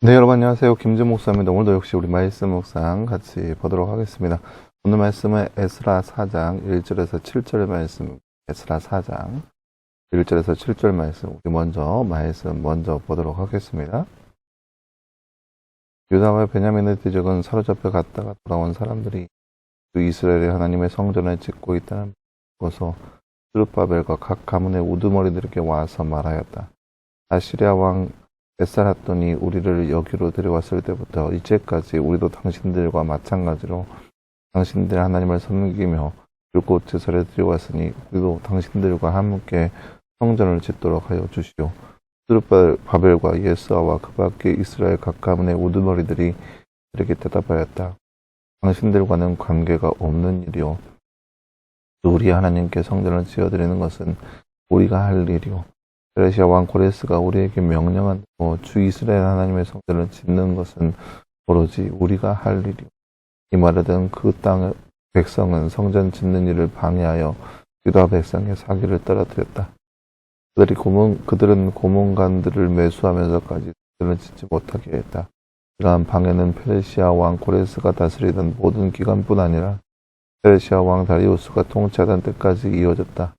네, 여러분 안녕하세요. 김진 목사입니다. 오늘도 역시 우리 말씀 묵상 같이 보도록 하겠습니다. 오늘 말씀은 에스라 4장 1절에서 7절 말씀, 에스라 4장 1절에서 7절 말씀, 우리 먼저 보도록 하겠습니다. 유다와 베냐민의 대적은 사로잡혀 갔다가 돌아온 사람들이 그 이스라엘의 하나님의 성전을 짓고 있다는 것을 스룹바벨과 각 가문의 우두머리들에게 와서 말하였다. 아시리아 왕 에스라돈이 우리를 여기로 데려왔을 때부터 이제까지 우리도 당신들과 마찬가지로 당신들 하나님을 섬기며 율곡 제사를 드려왔으니 우리도 당신들과 함께 성전을 짓도록 하여 주시오. 스룹바벨과 예스아와 그 밖에 이스라엘 각 가문의 우두머리들이 그에게 대답하였다. 당신들과는 관계가 없는 일이오. 우리 하나님께 성전을 지어드리는 것은 우리가 할 일이오. 페르시아 왕 고레스가 우리에게 명령한 주 이스라엘 하나님의 성전을 짓는 것은 오로지 우리가 할 일이오. 이 말하던 그 땅의 백성은 성전 짓는 일을 방해하여 유다 백성의 사기를 떨어뜨렸다. 그들은 고문관들을 매수하면서까지 성전을 짓지 못하게 했다. 이러한 방해는 페르시아 왕 고레스가 다스리던 모든 기간뿐 아니라 페르시아 왕 다리우스가 통치하던 때까지 이어졌다.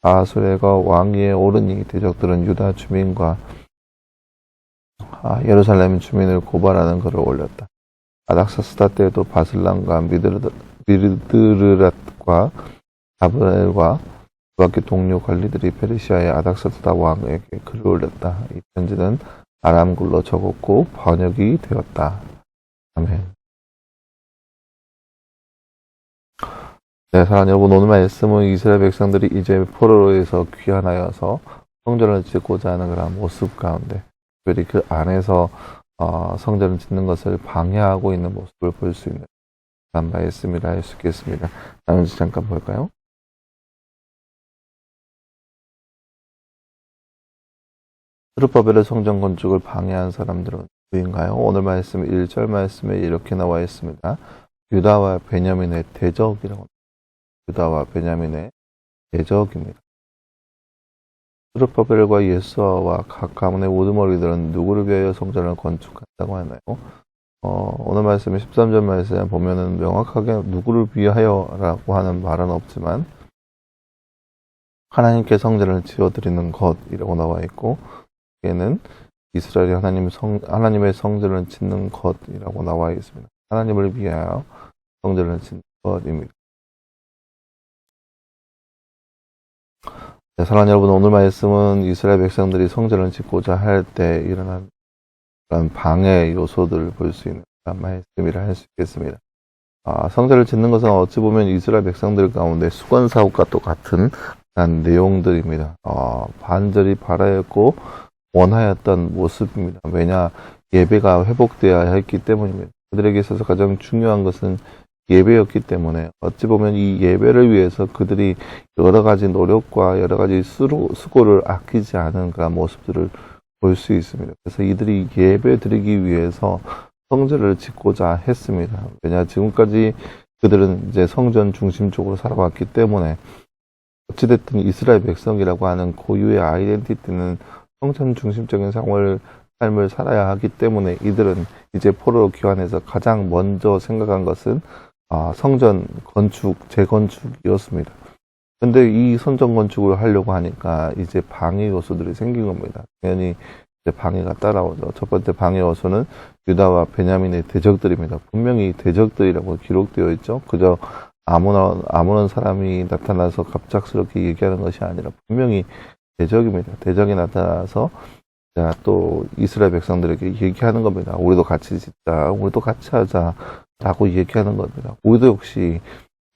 아하수에가 왕위에 오르니 대적들은 유다 주민과 예루살렘 주민을 고발하는 글을 올렸다. 아닥사스다 때에도 바슬람과 미르드르랏과 다브엘과 그 밖에 동료 관리들이 페르시아의 아닥사스다 왕에게 글을 올렸다. 이 편지는 아람글로 적었고 번역이 되었다. 아멘. 네, 사랑하는 여러분, 오늘 말씀은 이스라엘 백성들이 이제 포로로에서 귀환하여서 성전을 짓고자 하는 그런 모습 가운데, 특별히 그 안에서 성전을 짓는 것을 방해하고 있는 모습을 볼 수 있는 그런 말씀이라 할 수 있겠습니다. 나머지 잠깐 볼까요? 스룹바벨의 성전 건축을 방해한 사람들은 누구인가요? 오늘 말씀 1절 말씀에 이렇게 나와 있습니다. 유다와 베냐민의 대적이라고. 유다와 베냐민의 대적입니다. 스룹바벨과 예수아와 각 가문의 우두머리들은 누구를 위하여 성전을 건축한다고 하나요? 오늘 말씀의 13절 말씀에 보면은 명확하게 누구를 위하여라고 하는 말은 없지만 하나님께 성전을 지어드리는 것이라고 나와 있고, 얘는 이스라엘이 하나님의 성전을 짓는 것이라고 나와 있습니다. 하나님을 위하여 성전을 짓는 것입니다. 네, 사랑하는 여러분, 오늘 말씀은 이스라엘 백성들이 성전을 짓고자 할 때 일어난 그런 방해 요소들을 볼 수 있는 그런 말씀이라 할 수 있겠습니다. 성전을 짓는 것은 어찌 보면 이스라엘 백성들 가운데 수건사업과 똑같은 그런 내용들입니다. 반절이 바라였고 원하였던 모습입니다. 왜냐, 예배가 회복되어야 했기 때문입니다. 그들에게 있어서 가장 중요한 것은 예배였기 때문에 어찌 보면 이 예배를 위해서 그들이 여러 가지 노력과 여러 가지 수고를 아끼지 않은 그런 모습들을 볼 수 있습니다. 그래서 이들이 예배 드리기 위해서 성전을 짓고자 했습니다. 왜냐, 지금까지 그들은 이제 성전 중심적으로 살아왔기 때문에 어찌됐든 이스라엘 백성이라고 하는 고유의 아이덴티티는 성전 중심적인 삶을 살아야 하기 때문에 이들은 이제 포로로 귀환해서 가장 먼저 생각한 것은 성전 재건축이었습니다. 근데 이 성전 건축을 하려고 하니까 이제 방해 요소들이 생긴 겁니다. 당연히 이제 방해가 따라오죠. 첫 번째 방해 요소는 유다와 베냐민의 대적들입니다. 분명히 대적들이라고 기록되어 있죠. 그저 아무런 사람이 나타나서 갑작스럽게 얘기하는 것이 아니라 분명히 대적입니다. 대적이 나타나서 또 이스라엘 백성들에게 얘기하는 겁니다. 우리도 같이 짓자, 우리도 같이 하자 라고 얘기하는 겁니다. 우리도 역시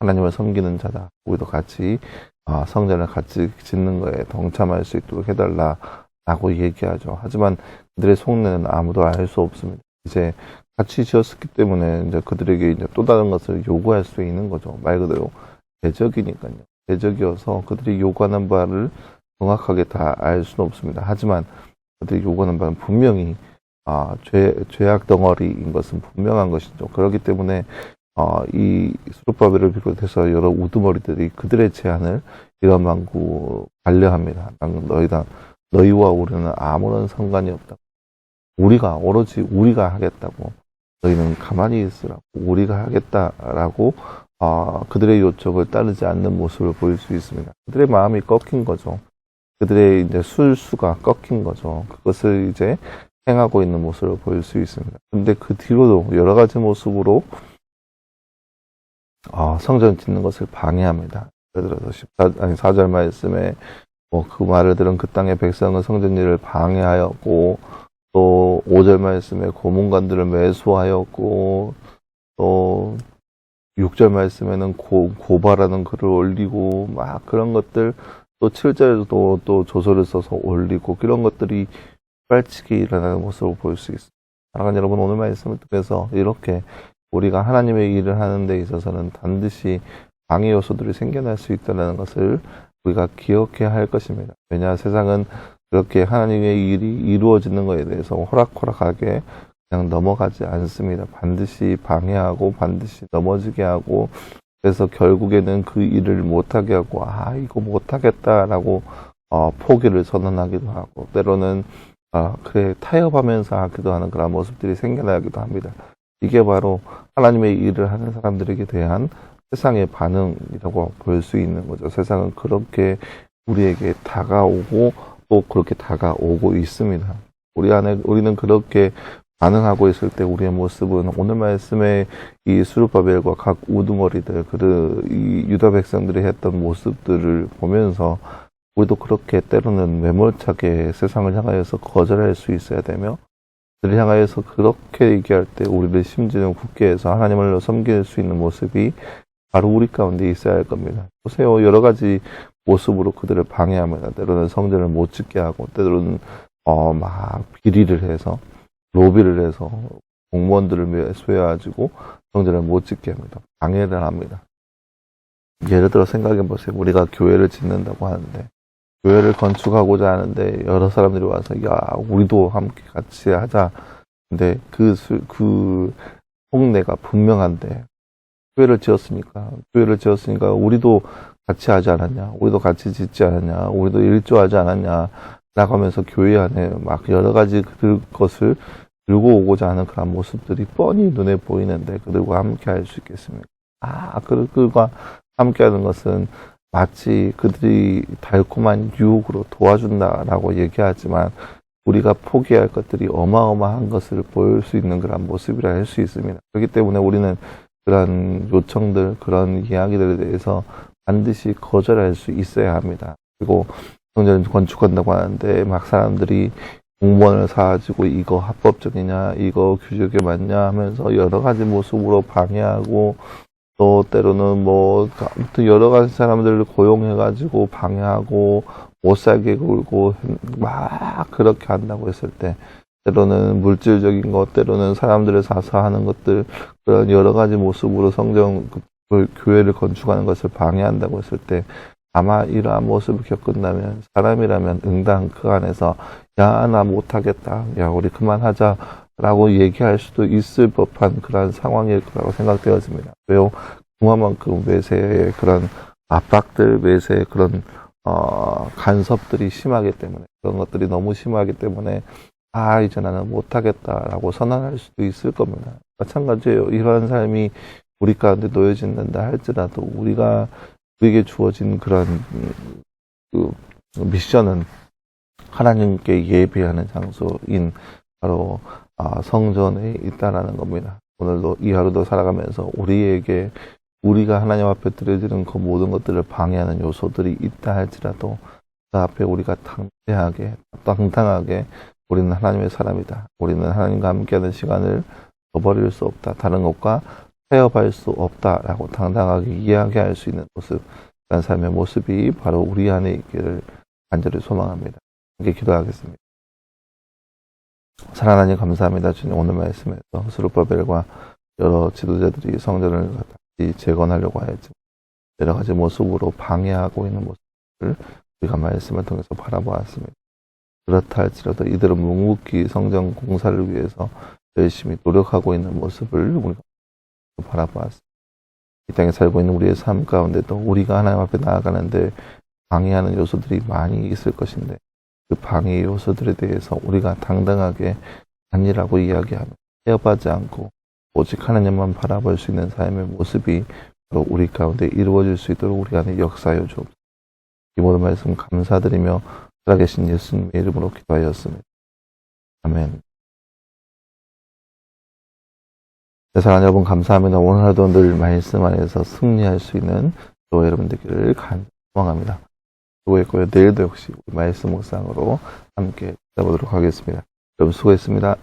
하나님을 섬기는 자다. 우리도 같이 성전을 같이 짓는 거에 동참할 수 있도록 해달라 라고 얘기하죠. 하지만 그들의 속내는 아무도 알 수 없습니다. 이제 같이 지었기 때문에 이제 그들에게 이제 또 다른 것을 요구할 수 있는 거죠. 말 그대로 대적이니까요. 대적이어서 그들이 요구하는 바를 정확하게 다 알 수는 없습니다. 하지만 그들이 요구하는 바는 분명히 죄악 덩어리인 것은 분명한 것이죠. 그렇기 때문에 이 스룹바벨을 비롯해서 여러 우두머리들이 그들의 제안을 일어만고 반려합니다. 너희와 우리는 아무런 상관이 없다. 우리가 오로지 우리가 하겠다고, 너희는 가만히 있으라고, 우리가 하겠다라고 그들의 요청을 따르지 않는 모습을 보일 수 있습니다. 그들의 마음이 꺾인 거죠. 그들의 이제 술수가 꺾인 거죠. 그것을 이제 행하고 있는 모습을 보일 수 있습니다. 근데 그 뒤로도 여러 가지 모습으로 성전 짓는 것을 방해합니다. 예를 들어서 4절 말씀에 그 말을 들은 그 땅의 백성은 성전 일을 방해하였고, 또 5절 말씀에 고문관들을 매수하였고, 또 6절 말씀에는 고발하는 글을 올리고 막 그런 것들, 또 7절에도 또 조서를 써서 올리고, 그런 것들이 빨치기 일어나는 모습을 볼 수 있습니다. 사랑하는 여러분, 오늘 말씀을 통해서 이렇게 우리가 하나님의 일을 하는 데 있어서는 반드시 방해 요소들이 생겨날 수 있다는 것을 우리가 기억해야 할 것입니다. 왜냐, 세상은 그렇게 하나님의 일이 이루어지는 것에 대해서 호락호락하게 그냥 넘어가지 않습니다. 반드시 방해하고 반드시 넘어지게 하고, 그래서 결국에는 그 일을 못하게 하고 이거 못하겠다라고 포기를 선언하기도 하고, 때로는 그래 타협하면서 하기도 하는 그런 모습들이 생겨나기도 합니다. 이게 바로 하나님의 일을 하는 사람들에게 대한 세상의 반응이라고 볼 수 있는 거죠. 세상은 그렇게 우리에게 다가오고 또 그렇게 다가오고 있습니다. 우리는 그렇게 반응하고 있을 때 우리의 모습은 오늘 말씀에 이 스룹바벨과 각 우두머리들, 이 유다 백성들이 했던 모습들을 보면서 우리도 그렇게 때로는 매몰차게 세상을 향하여서 거절할 수 있어야 되며, 그를 향하여서 그렇게 얘기할 때 우리를 심지어 굳게 해서 하나님을 섬길 수 있는 모습이 바로 우리 가운데 있어야 할 겁니다. 보세요. 여러 가지 모습으로 그들을 방해합니다. 때로는 성전을 못 짓게 하고, 때로는 막 비리를 해서, 로비를 해서 공무원들을 매수해가지고 성전을 못 짓게 합니다. 방해를 합니다. 예를 들어 생각해 보세요. 우리가 교회를 짓는다고 하는데, 교회를 건축하고자 하는데 여러 사람들이 와서 우리도 함께 같이 하자. 근데 그 속내가 분명한데, 교회를 지었으니까 우리도 같이 하지 않았냐, 우리도 같이 짓지 않았냐, 우리도 일조하지 않았냐 라고 하면서 교회 안에 막 여러 가지 그것을 들고 오고자 하는 그런 모습들이 뻔히 눈에 보이는데 그들과 함께 할 수 있겠습니까? 그들과 함께 하는 것은 마치 그들이 달콤한 유혹으로 도와준다라고 얘기하지만, 우리가 포기할 것들이 어마어마한 것을 보일 수 있는 그런 모습이라 할 수 있습니다. 그렇기 때문에 우리는 그런 요청들, 그런 이야기들에 대해서 반드시 거절할 수 있어야 합니다. 그리고 성전을 건축한다고 하는데 막 사람들이 공무원을 사가지고 이거 합법적이냐, 이거 규격에 맞냐 하면서 여러 가지 모습으로 방해하고, 또 때로는 아무튼 여러 가지 사람들을 고용해가지고 방해하고 못 살게 굴고 막 그렇게 한다고 했을 때, 때로는 물질적인 것, 때로는 사람들을 사서 하는 것들, 그런 여러 가지 모습으로 교회를 건축하는 것을 방해한다고 했을 때, 아마 이러한 모습을 겪는다면 사람이라면 응당 그 안에서 나 못하겠다, 우리 그만하자 라고 얘기할 수도 있을 법한 그런 상황일 거라고 생각되어집니다. 왜요? 그만큼 외세의 그런 압박들, 외세의 그런 간섭들이 심하기 때문에, 그런 것들이 너무 심하기 때문에 이제 나는 못하겠다라고 선언할 수도 있을 겁니다. 마찬가지예요. 이러한 삶이 우리 가운데 놓여진다 할지라도 우리에게 주어진 그런 미션은 하나님께 예배하는 장소인 바로 성전에 있다라는 겁니다. 오늘도 이 하루도 살아가면서 우리가 하나님 앞에 드려지는 그 모든 것들을 방해하는 요소들이 있다 할지라도 그 앞에 우리가 당당하게 우리는 하나님의 사람이다, 우리는 하나님과 함께하는 시간을 저버릴 수 없다, 다른 것과 타협할 수 없다라고 당당하게 이야기할 수 있는 모습, 그런 삶의 모습이 바로 우리 안에 있기를 간절히 소망합니다. 함께 기도하겠습니다. 사랑하는 하나님, 감사합니다. 주님, 오늘 말씀에서 스룹바벨과 여러 지도자들이 성전을 다시 재건하려고 하였지만 여러 가지 모습으로 방해하고 있는 모습을 우리가 말씀을 통해서 바라보았습니다. 그렇다 할지라도 이들은 묵묵히 성전 공사를 위해서 열심히 노력하고 있는 모습을 우리가 바라보았습니다. 이 땅에 살고 있는 우리의 삶 가운데도 우리가 하나님 앞에 나아가는데 방해하는 요소들이 많이 있을 것인데, 그 방해 요소들에 대해서 우리가 당당하게 아니라고 이야기하며 태업하지 않고 오직 하나님만 바라볼 수 있는 삶의 모습이 바로 우리 가운데 이루어질 수 있도록 우리 안에 역사하여 주옵소서. 이 모든 말씀 감사드리며 살아계신 예수님의 이름으로 기도하였습니다. 아멘. 네, 사랑하는 여러분 감사합니다. 오늘 하루도 늘 말씀 안에서 승리할 수 있는 또 여러분 되기를 소망합니다. 수고했고요. 내일도 역시 말씀 묵상으로 함께 찾아보도록 하겠습니다. 여러분 수고했습니다.